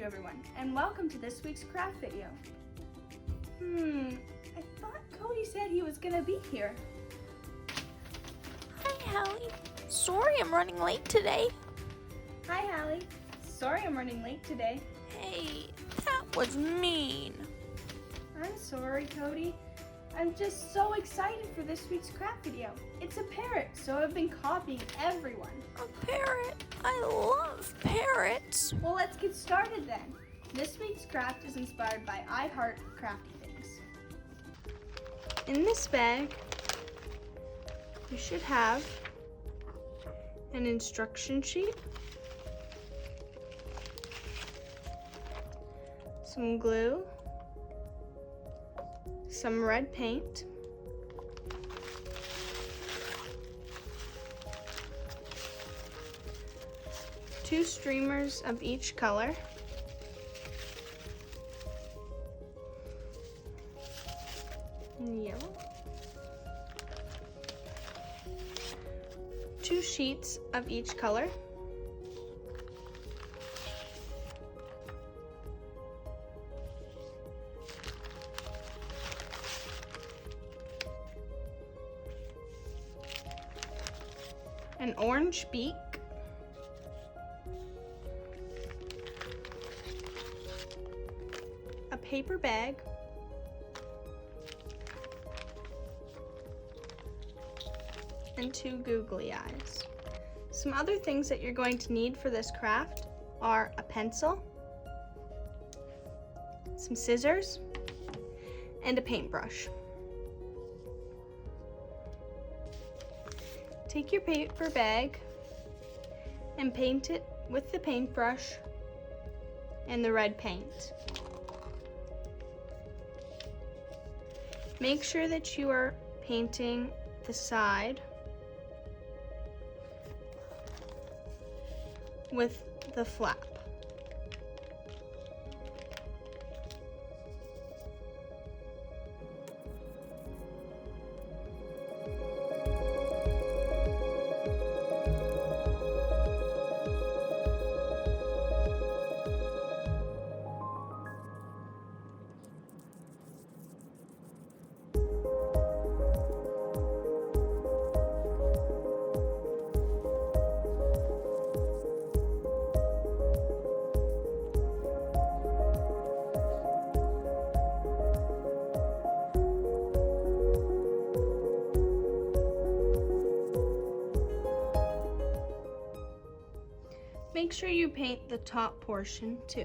you everyone, and welcome to this week's craft video. I thought Cody said he was gonna be here. Hi, Hallie. Sorry I'm running late today. Hi, Hallie. Sorry I'm running late today. Hey, that was mean. I'm sorry, Cody. I'm just so excited for this week's craft video. It's a parrot, so I've been copying everyone. A parrot? I love parrots. Well, let's get started then. This week's craft is inspired by Heart Crafty Things. In this bag, you should have an instruction sheet, some glue, some red paint, two streamers of each color, yellow, two sheets of each color, an orange beak, a paper bag, and two googly eyes. Some other things that you're going to need for this craft are a pencil, some scissors, and a paintbrush. Take your paper bag and paint it with the paintbrush and the red paint. Make sure that you are painting the side with the flap. Make sure you paint the top portion too.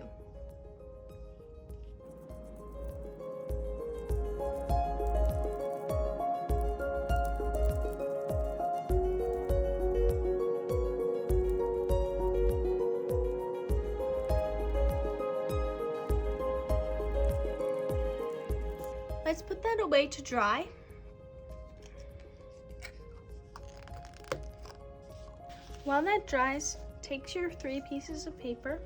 Let's put that away to dry. While that dries, take your 3 pieces of paper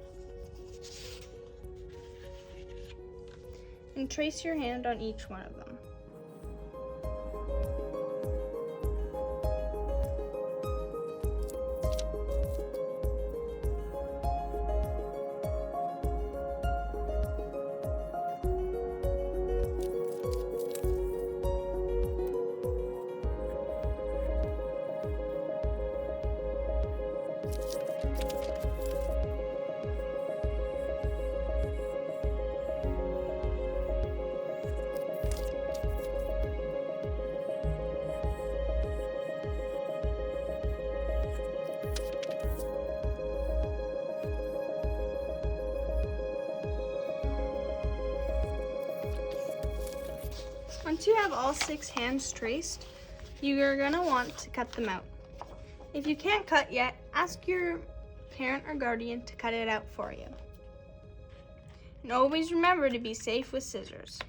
and trace your hand on each one of them. Once you have all 6 hands traced, you're going to want to cut them out. If you can't cut yet, ask your parent or guardian to cut it out for you. And always remember to be safe with scissors.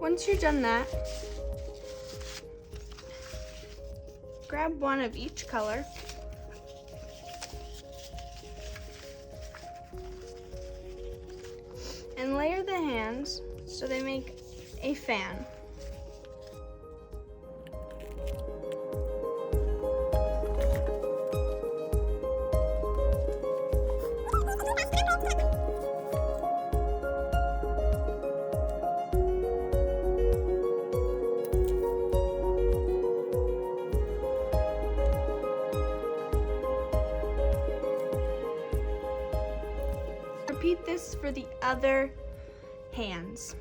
Once you're done that, grab one of each color and layer the hands so they make a fan. Repeat this for the other hands.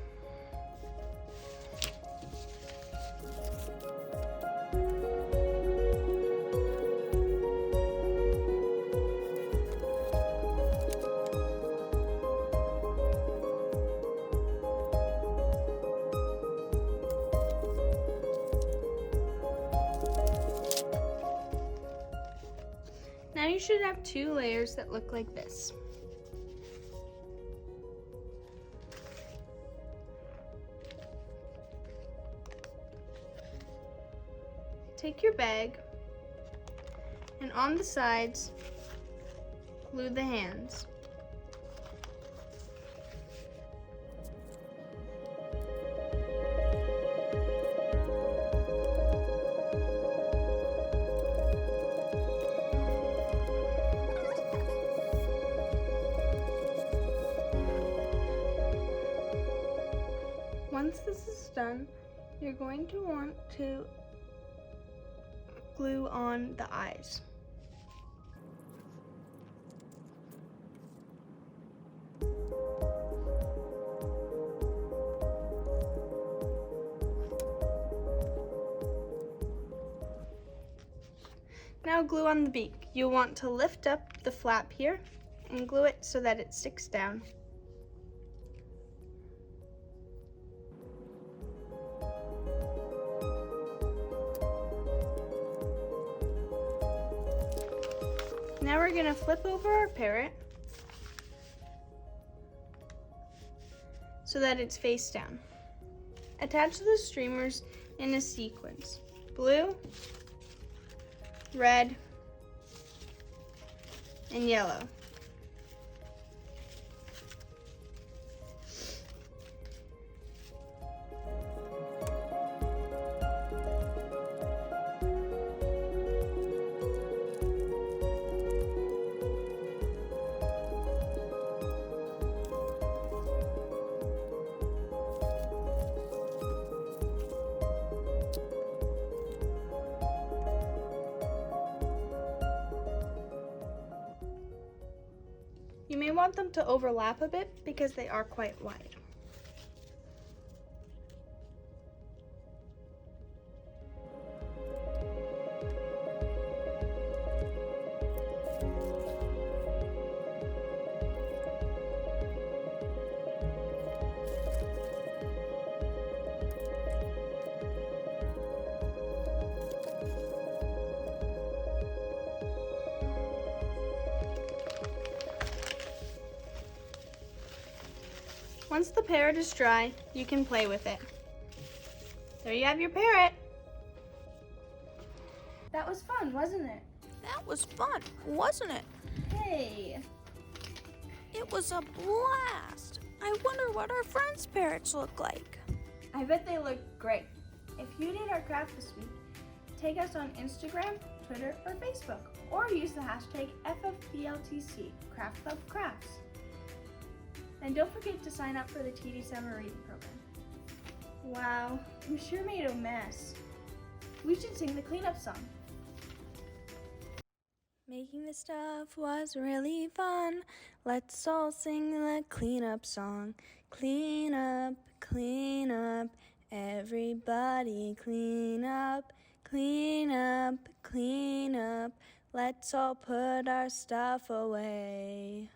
Now you should have 2 layers that look like this. Take your bag and on the sides, glue the hands. Once this is done, you're going to want to glue on the eyes. Now glue on the beak. You'll want to lift up the flap here and glue it so that it sticks down. Now we're going to flip over our parrot so that it's face down. Attach the streamers in a sequence: blue, red, and yellow. You may want them to overlap a bit because they are quite wide. Once the parrot is dry, you can play with it. There you have your parrot. That was fun, wasn't it? That was fun, wasn't it? Hey. It was a blast. I wonder what our friends' parrots look like. I bet they look great. If you did our craft this week, tag us on Instagram, Twitter, or Facebook, or use the hashtag FFBLTC, Craft Club Crafts. And don't forget to sign up for the TD Summer Reading Program. Wow, we sure made a mess. We should sing the cleanup song. Making this stuff was really fun. Let's all sing the cleanup song. Clean up, everybody clean up, clean up, clean up. Let's all put our stuff away.